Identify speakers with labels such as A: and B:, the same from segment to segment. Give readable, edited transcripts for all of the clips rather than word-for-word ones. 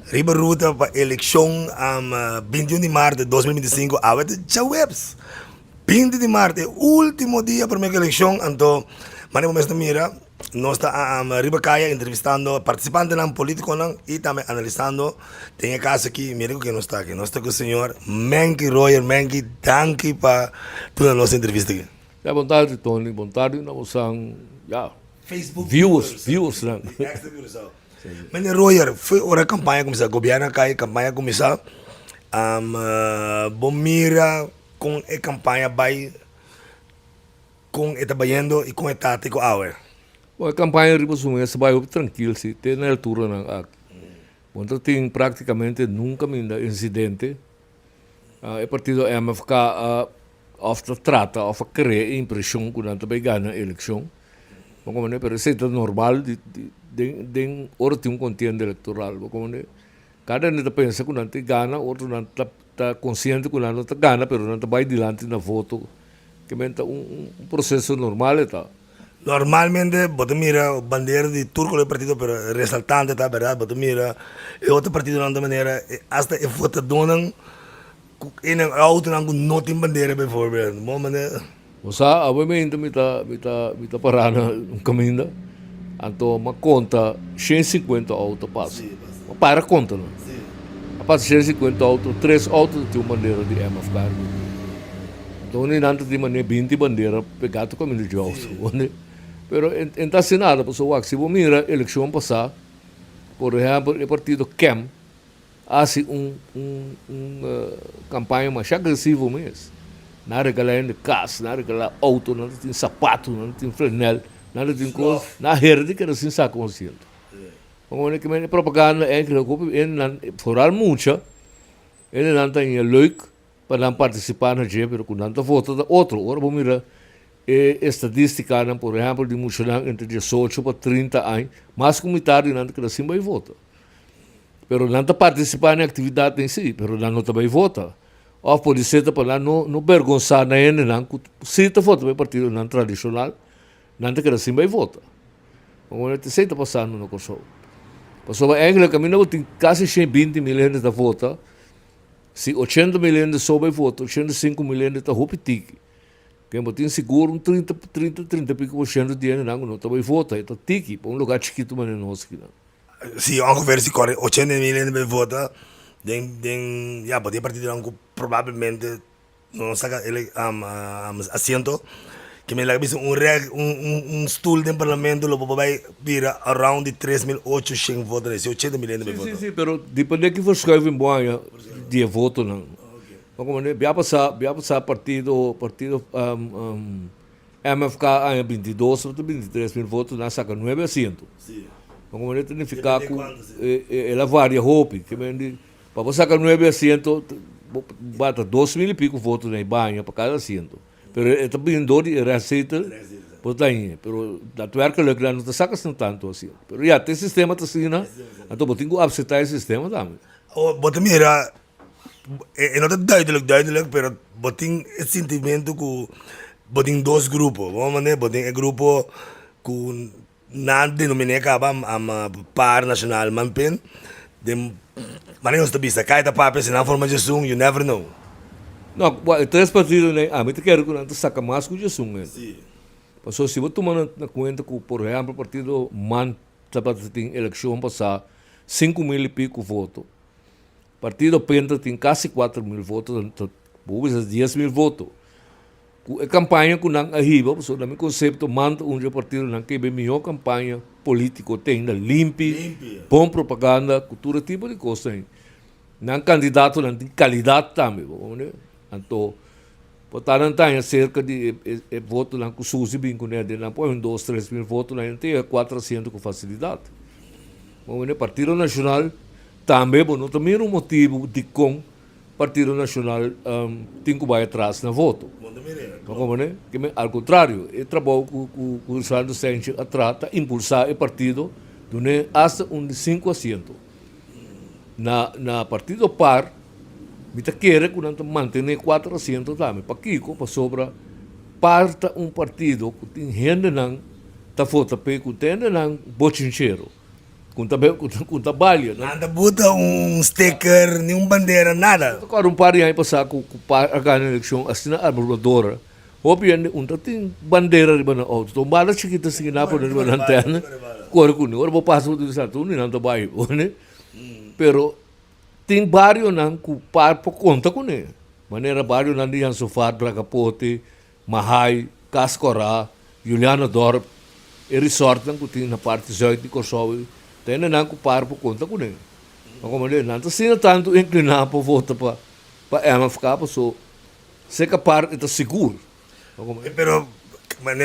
A: Riba ruta para eleição 21 de março de 2025, a já webs. 20 de março, último dia para a eleição, então, manemo mesmo mira, nós está riba caia entrevistando participantes não políticos não e também analisando. Tem caso aqui, mira que nós está com o senhor Menky Royer Menky, danke para toda a nossa entrevista aqui.
B: Ja, bom tarde, Tony. Bom tarde. Nós são, ja,
A: Facebook
B: viewers lang.
A: Extra viewers. Meneer Royer, foi hora campanha começar, governo cai, campanha começar, bom mira com a campanha vai com e trabalhando e com a tático hour.
B: Bom, a campanha riba sumia se vai tranquilo, se tem na altura não há. Bom, então tem praticamente nunca ainda incidente. É partido MFK of trata of criar impressão que não vai ganhar a eleição. Bom, como é para ser normal de hora tem contienda eleitoral. Bom, como é cada neta pensa que não te ganha, outro não está consciente que não te ganha, mas não vai adiante na voto. Que é processo normal tá.
A: Normalmente, você mira bandeira de turco do partido, pero resaltante, tá verdade? Você mira e outro partido de outra maneira, hasta e vota donan em auto não tem bandeira, bijvoorbeeld. Maneira.
B: Osa, obviamente, mita parana caminho, então uma conta 150 auto passa. Para conta, não? A parte 150 auto, 3 autos tem uma bandeira de MFK. Então, nem nada de maneira 20 bandeira pegado caminho de auto. Pero então se nada, pessoal, se você mira a eleição passada, por exemplo, o partido CAM faz campanha mais agressiva mesmo. Nada que lá de casa, nada que lá auto, nada tem sapato, nada tem flanela, nada tem coisa, na herde que não se sabe consciente. Como é que a propaganda é que ele foral muito, ele não tem leuk para não participar na GP, porque não tem voto da outro. Agora vamos mirar estatística, por exemplo, de muitos entre 18 para 30 anos, mais comunitário não que assim vai votar. Pero não está participando na atividade em si, pero não também vota. Ou pode ser para lá não vergonçar na ene não, se está vota para partido não tradicional, não que assim vai votar. Como te sei está passando no Kosovo. Passou a Anglia caminho tem quase 120 milhões de vota. Se 80 milhões de sobre voto, 85 milhões de hopitique. Quem botem seguro 30 pico por cento de dinheiro não também vota, então tiki, para lugar chiquito mas não aqui não.
A: Se ongeveer se corre 80 milhões de votos, ja, podia partido não provavelmente não saca ele assento que me lembra stool do parlamento lo vai vira around 3.800 votos, 80 milhões de votos.
B: Sim, pero depende que você escreve em boa de voto não. Como via passar partido MFK em 22 ou 23 mil votos na saca 9 assentos. Como ele tem que ficar com ela varia roupa que vende para você sacar 9 assentos bata 2 mil e pico votos na banha para cada assento. Pero é também dori receita Portanto, pero da tuerca lo que não te sacas tanto assim. Pero já tem sistema tá assim, né? Então botinho que upsetar esse sistema também.
A: Oh, botem mira é não duidelijk, pero botem esse sentimento que botem dois grupos. Vamos né, botem é grupo que nada denomina acaba a par nacional manpen de maneira de vista cai da papel se não forma de sum, you never know.
B: Não, três partidos né? Ah, mas te quero que não te saca mais que o Jesus, né?
A: Sim.
B: Passou se você tomar na conta que, por exemplo, o partido MAN tem eleição passada 5 mil e pico votos. Partido Penta tem quase 4 mil votos, então 10 mil votos. A campanha que não arriba, porque no meu conceito, manda partido não que é melhor campanha política tem, limpa, bom propaganda, cultura, tipo de coisa. Não candidato não tem qualidade também, então portanto tem cerca de voto não que susi bem com ele, não põe 2, 3 mil votos, não tem 400 com facilidade. O Partido Nacional também, não tem um motivo de com Partido Nacional tem que vai atrás na voto. Ao contrário, ele trabalha com o Sandro Sánchez atrás, impulsar o partido, donde hasta 5 assentos. Na partido par, mita quer que não mantenha 4 assentos também. Para Kiko, para sobra, parta partido que tem gente não, está vota para que tem não bochincheiro. com trabalho. Né?
A: Nada bota sticker, nenhum bandeira, nada.
B: Agora um par de anos passar com a ganha eleição, assim a armadora. Obviamente, tem bandeira de bana auto. Então, bala chiquita assim na por uma lanterna. Cor com agora vou passar do Santo União não trabalho, né? Pero tem barrio não com par por conta com ele. Maneira barrio não dian Sofar, Bracapote, Mahai, Cascorá, Juliana Dorp, e resort não tem na parte zuid de Kosovo. Tem não com par por conta com ele. Mas como ele não está tanto inclinado para votar para MFK, para ser capaz de estar seguro.
A: Pero,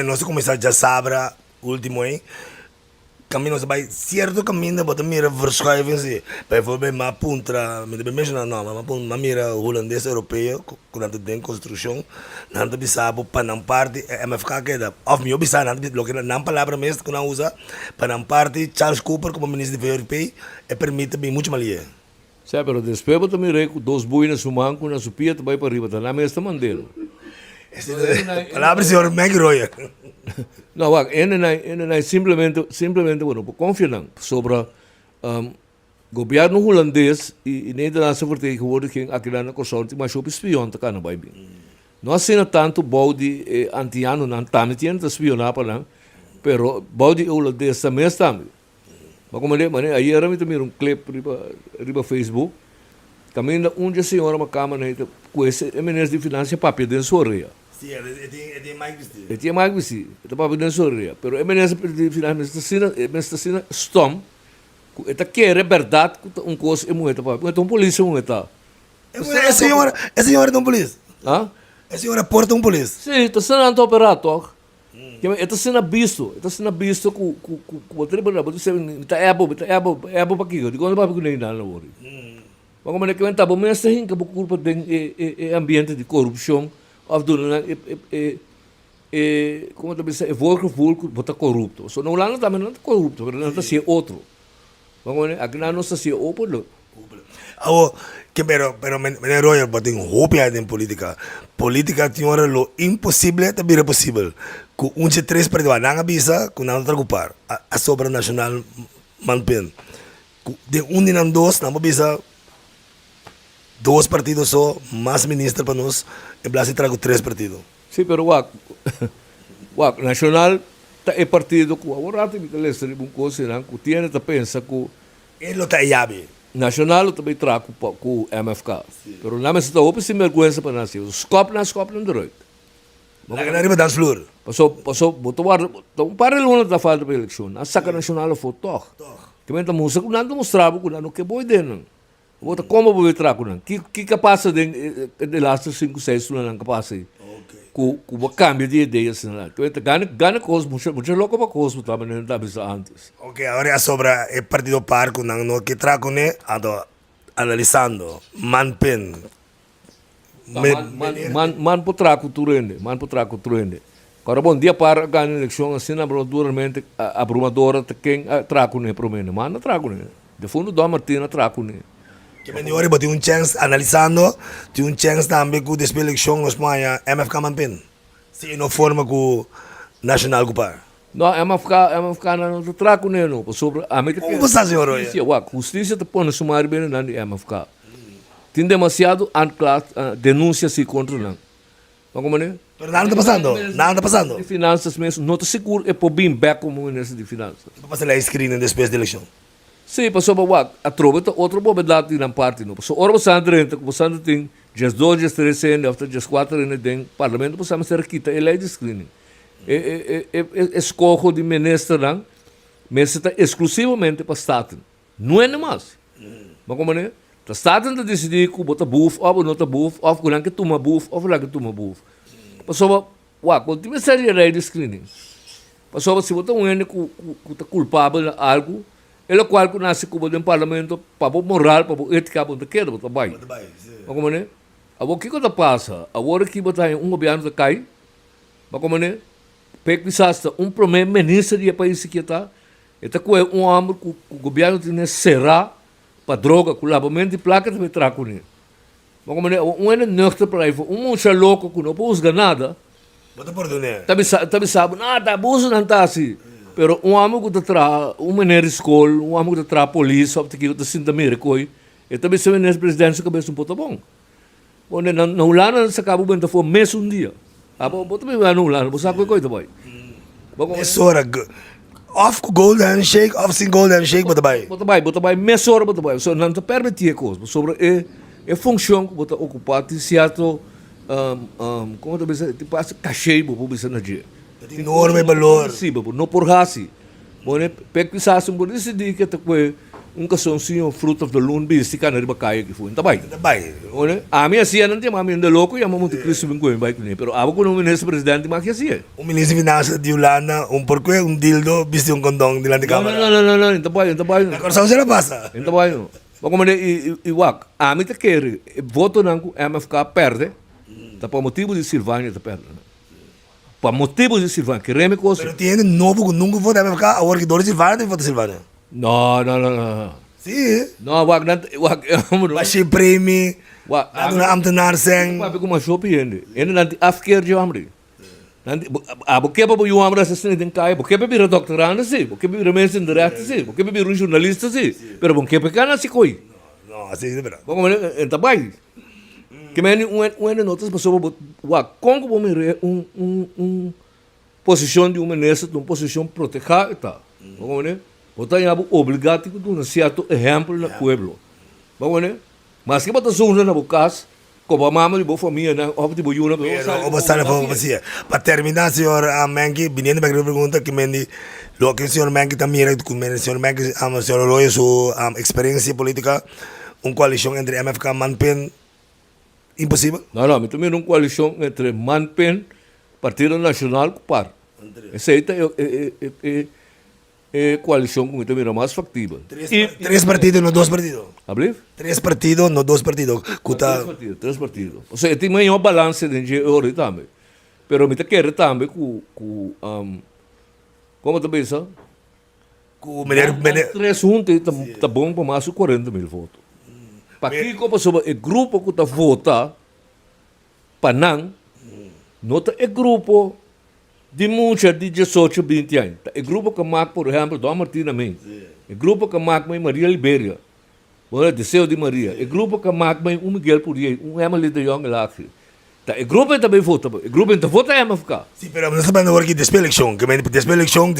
A: nós começar já sabra, último aí, caminho se vai, certo caminho, bota mira verschuiving se, bijvoorbeeld maar puntra, met de mensen nou, maar mira holandês europeu, quando tem construção, não te bisabo para não parte, MFK queda, of meu bisabo, não te lo que não palavra mesmo que não usa, para não parte, Charles Cooper como ministro de europeu, e permite bem muito malia.
B: Sim, pero depois eu também reco dois boinas suman com na supia também para riba, tá na mesma mandelo.
A: Palavra senhor Megroia.
B: Não, simplesmente, bueno, confiam sobre governo holandês e Nederlandse vertegenwoordiging aqui na Kosovo, mas op espion te kan bij bin. Nós sina tanto body antiano nan tamitien te spionar para lá, pero body holandês também está. Mas como ele, aí era me também clip riba Facebook. Também onde a senhora uma câmera com esse ministro de finanças papel de sorria.
A: Sim, ele é mais vestido.
B: Ele tinha mais vestido, ele papel de sorria. Pero o ministro de finanças está sendo stom. Ele quer verdade que coisa é muito papel. Então polícia muito tá.
A: A senhora é um polícia.
B: Ah?
A: A senhora porta um polícia.
B: Sim, está sendo operado. Está sendo visto com o tribunal. Você está abo para aqui. Digo não vai para nem nada não. Mas como é que está bom, mas tem que por culpa de ambiente de corrupção, ou do como também se volta bota corrupto. So não lá não também não é corrupto, mas não está se outro. Vamos ver, aqui não está se outro.
A: Pero meneer Royer, wat een hoop in política. Política tem hora lo impossível também é possível. Com três partidos não avisa, com não preocupar. A sobra nacional manpen. De e dois não avisa. Dois partidos só, mais ministro para nós, e Blasi trago três partidos.
B: Sim, pero o nacional é partido que agora tem que ler um coisa, não, que tiene que pensar que
A: ele está aí.
B: Nacional também trago com o MFK. Pero não está open sem vergonha para nós. Skop não direito.
A: Lá na riba dan flor.
B: Passou, botou um par de lunas da falta para a eleição. A saca nacional foi toch. Também está música, não demonstrava que não que boi dentro. Bota como vou entrar com não? Que capaz de lá 5, 6 não capaz com o câmbio de ideias assim. Então gana coisa muito louco para coisa também não estava antes.
A: Ok, agora é sobre o partido parco não que trago né, analisando manpen.
B: Man por traco turende. Agora bom dia para ganhar eleição assim abrumadoramente abrumadora quem traco né pro mene. Man traco né. De fundo do Martina traco né.
A: Que melhor botar chance analisando, tem chance também com a eleição nos maia MFK manpen. Se não forma com nacional ocupar.
B: Não, MFK não traco né não. Sobre a meta que.
A: Como está senhor?
B: Justiça te põe no sumário bem na MFK. Tem demasiado denúncias contra não. Mas como né?
A: Pero nada está passando.
B: De finanças mesmo, não está seguro é por bem back como ministro de finanças.
A: Para passar lá screening depois da eleição.
B: Sim, passou para a tropa, outro bobedade na parte não. Passou hora você tem just 2, just 3 anos, after just 4 anos tem parlamento, você mas quita a lei de screening. Escolho de ministro não, mas está exclusivamente para Estado. Não é mais. Mas como né? O Estado está decidindo que bota buf, ou não está buf, ou que não que toma buf, ou que toma buf. Passou para quando tiver série lei de screening. Passou para se botar que está culpável de algo. Ele qual que nasce como de parlamento para moral, para ética, para queda, para trabalho. Mas como né? O que está passa? Agora que botar governo da cai, mas como né? Peclisasta primeiro-ministro de país que está com homem que o governo tem que serrar para droga, com lavamento de placa também trago né. Mas como né? É neutra para aí, moço louco que não pode usar nada.
A: Bota por donde?
B: Também sabe, nada, abuso não está assim. Pero um amo que tra uma maneira escola, um amo que tra polícia, opta que o sinta mercoi, e também se o presidente cabeça um pouco bom. Onde não lá não se acaba bem foi mês um dia. Ah, bom, também vai não lá, você sabe coisa boy.
A: Mesora, off com gold handshake, off sem gold handshake, bota bem.
B: Bota bem, mesora bota bem. So não te permitir coisa sobre a função que bota ocupar de certo como tu bisa tipo as cachê bo bisa na dia.
A: Tem enorme valor.
B: Sim, bo não por hasi. Bone pek pisas um bonito de que te foi caso sim fruit of the loon bis se kana riba kaya que foi. Tá bem.
A: Tá bem.
B: Olha, a minha cia não tem a minha louco e a mamãe Cristo vem com ele, pero abo com o ministro presidente mas que assim.
A: O ministro de Finanças de Yolanda, porquê dildo, viste condão de lá de câmara.
B: Não, tá bem.
A: A corção se la passa.
B: Tá bem. Como iwak, a mim te quer voto não MFK perde. Tá por motivo de Silvânia te perde. Por motivo de Silvânia, que reme coisa.
A: Pero tiene novo nunca vota MFK, agora que Doris Silvana tem vota Silvana.
B: Não.
A: Sim.
B: Não, wak,
A: Baixei prêmio,
B: wak,
A: nado na ambtenaar zijn.
B: Papi como shopping ende. Ende nanti afkeer jo amri. Nanti porque para o amra se sente cai, porque para vir doutorando sim, porque para mensen de recht sim, porque para vir um jornalista sim, pero porque para cana se coi.
A: Não, assim é verdade.
B: Bom, então vai. Que men notas passou wak, como vou me posição de ministro, uma posição protegida. Bom, né? Botar em abo obrigado que um certo exemplo no pueblo. Bom, né? Mas que botar zona na bocas, como a mama de boa família, né? Óbvio de boa yuna,
A: Pero, basta for você. Para terminar, senhor Mengi, viniendo para a pergunta que mendi, lo que o senhor Mengi também era com o senhor Mengi, o senhor Roy, sua experiência política, coalição entre MFK e Manpen, impossível?
B: Não, me também uma coalição entre Manpen, Partido Nacional e PAR. Essa aí é coalição que também era mais factível.
A: Três partidos, não dois partidos.
B: Abriu?
A: Três partidos, não dois partidos.
B: Três partidos. Ou seja, tem maior balance de dinheiro também. Pero me quer também com como tu pensa?
A: Com o
B: Três juntos tá bom para mais de 40 mil votos. Para que como sobre o grupo que tá vota para não é grupo de muitas de 18, 20 anos. O grupo que marca, por exemplo, Dom Martina Mendes. O grupo que marca Maria Libéria. O Deseo de Maria. O grupo que marca Miguel Purier, Emily de Jong lá. O grupo também vota. O grupo também vota é MFK.
A: Sim, pero nós estamos agora aqui despe eleição, que despe eleição,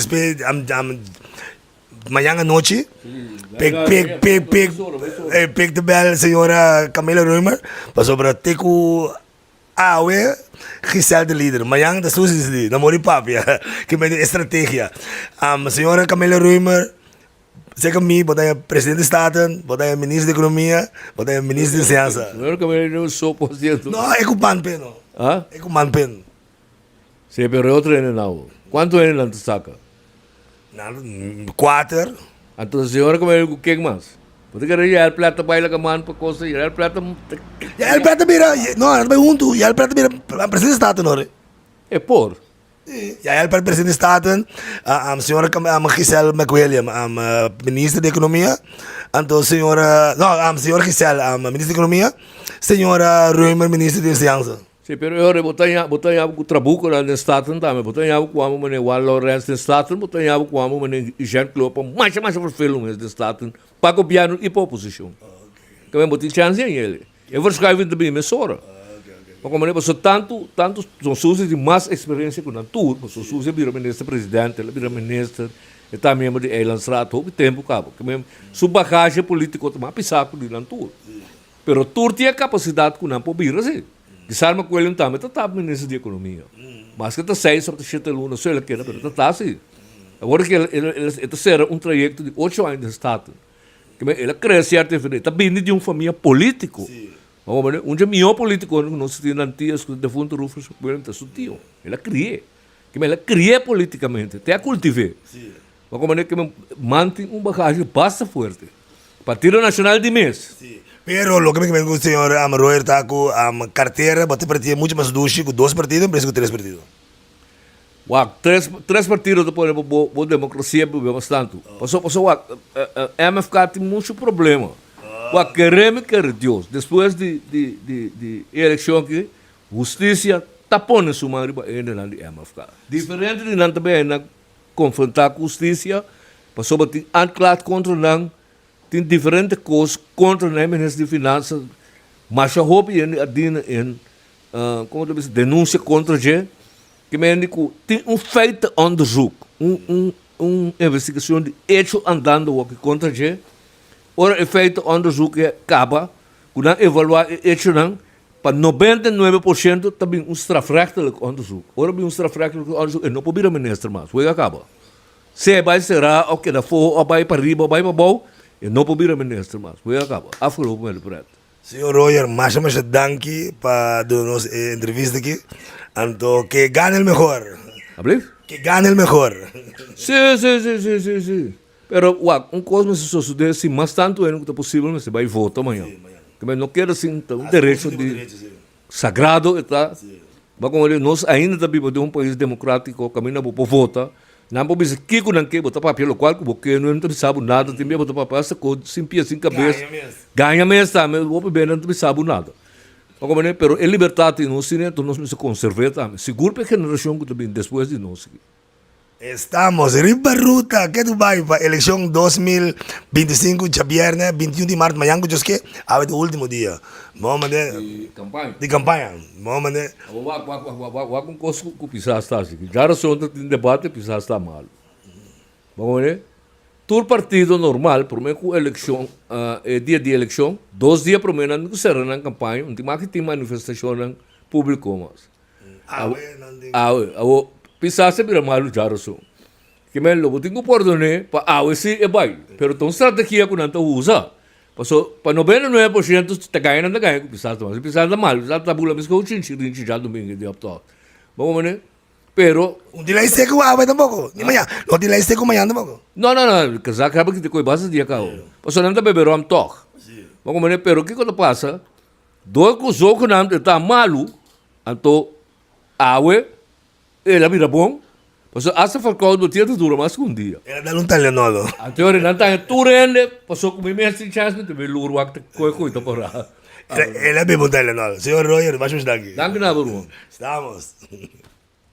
A: manhã à noite, peg de bel senhora Camila Ruimer, passou para Teco Awe, Giselle de líder. Manhã da Suzy, na Mori Papia, que é estratégia. Senhora Camila Ruimer, sei que me, botei presidente de Estado, botei ministro de Economia, botei ministro de Ciência.
B: Senhora Camila não sou por cento.
A: Não, é com o Manpen. É com o Manpen.
B: Sim, pero outro é não. Quanto é não te saca?
A: 4.
B: Então a senhora Camila, o que mais? Porque quer ir plata baila que man para coisa, ir plata.
A: Ya el plata mira, no, no me junto, ya el plata mira, presidente de Estado, no.
B: É por.
A: Ja, el presidente de Staten, senhora Giselle McWilliam, ministro de Economia, então senhora, não, senhora Giselle, ministro de Economia, senhora Ruimer, ministro de Ciência.
B: Sim, pero eu botar o trabuco lá no Staten também, botar o amo mane Juan Lawrence no Staten, botar o amo mane Jean Claude, mais por filmes de Staten, para governo e para oposição. Que vem botar chance em ele. Eu vou escrever também mesora. Porque maneira só tanto são suas de mais experiência com a tour, são suas vira ministro presidente, ela vira ministro, e também membro de Eilandsraad, houve tempo cabo, que mesmo sua bagagem política também pisaco de tour. Pero tour tinha capacidade com não por vir assim. De Salma Coelho também está ministro de economia. Mas que está 6 sobre 7 alunos, só ele quer, mas está assim. Agora que ele será um trajeto de 8 anos de Estado. Que ele cresce artificialmente, está vindo de uma família política. Um dia melhor político não se tinha antigas de fundo Rufus Coelho está sutil. Ele cria. Que ele cria politicamente, até a cultivar. Como é que mantém uma bagagem bastante forte. Partido Nacional de mês.
A: Pero lo que me gusta, senhor Royer, está com carteira, bate partido muito mais duche, com 2 partidos, parece com 3 partidos.
B: Uau, três partidos depois da boa democracia, bastante. Passou, MFK tem muito problema. Uau, queremos Deus, depois de eleição aqui, justiça está pondo sua mão de MFK. Diferente de não também, confrontar com a justiça, passou a ter anclado contra não, tem diferentes coisas contra o Ministério de Finanças, mas já houve como denúncia contra ele, que me indicou, tem feito onderzoek, investigação de hecho andando aqui contra ele, ora é feito onderzoek que acaba, quando evaluar o hecho não, para 99% também strafrechtelijk onderzoek. Ora, bij strafrechtelijk onderzoek en op de minister mas, hoe acaba. Se vai será o que da for, ou vai para riba, ou vai para baixo, e não op de minister mas, hoe acaba. Afgelopen met de pret.
A: Senhor Royer, mais danke para nos entrevista aqui. Então, que gane o melhor.
B: Alsjeblieft?
A: Que gane o melhor.
B: Sim. Pero, coisa me sucede, se mais tanto é possível, você vai votar amanhã. Que não quero assim, um direito de sagrado, tá? Mas como nós ainda estamos de um país democrático, caminho para votar, não podemos dizer que não quer botar papel local, porque não sabe nada, tem que botar papel, essa coisa, sem pia, sem cabeça, ganha mesmo, tá? Mas o bem não sabe nada. Pero a liberdade não se nós nos conservar, tá? Seguro para a geração que também depois de nós.
A: Estamos riba ruta que tu vai para a eleição 2025, de viernes, 21 de março, amanhã, que é o último dia. Vamos de
B: Campanha.
A: de campanha. Vamos de
B: Com coisa que pisar está assim. Já razão de debate pisar está mal. Vamos ver? Todo partido normal, por meio com eleição, dia de eleição, 2 dias por menos não será na campanha, não tem mais que ter manifestação pública mas. Pisar se vira mal já razão. Que me lo tenho por donde para se é vai, pero tão estratégia que não tá usa. Passou para 99% tá ganhando pisar mas pisar tá mal, já tá bula mas que o chinchirin já domingo de apto. Vamos ver? Pero
A: delay seco vai tampoco. Ni manhã, não delay seco amanhã tampoco.
B: Não, que já acaba que te coi base dia cá. Passou não tá beber am toque. Vamos ver, pero que coisa passa? Dois coisas que não tá malo, então awe ela vira bom, passou essa falcão do dia dura mais que um dia.
A: Ela dá um telenolo.
B: A teoria não está turende, passou com o mesmo chance de ver o ruak coisa por lá.
A: Ela bebe um telenolo. Senhor Royer, vamos daqui.
B: Danke na Bruno.
A: Estamos.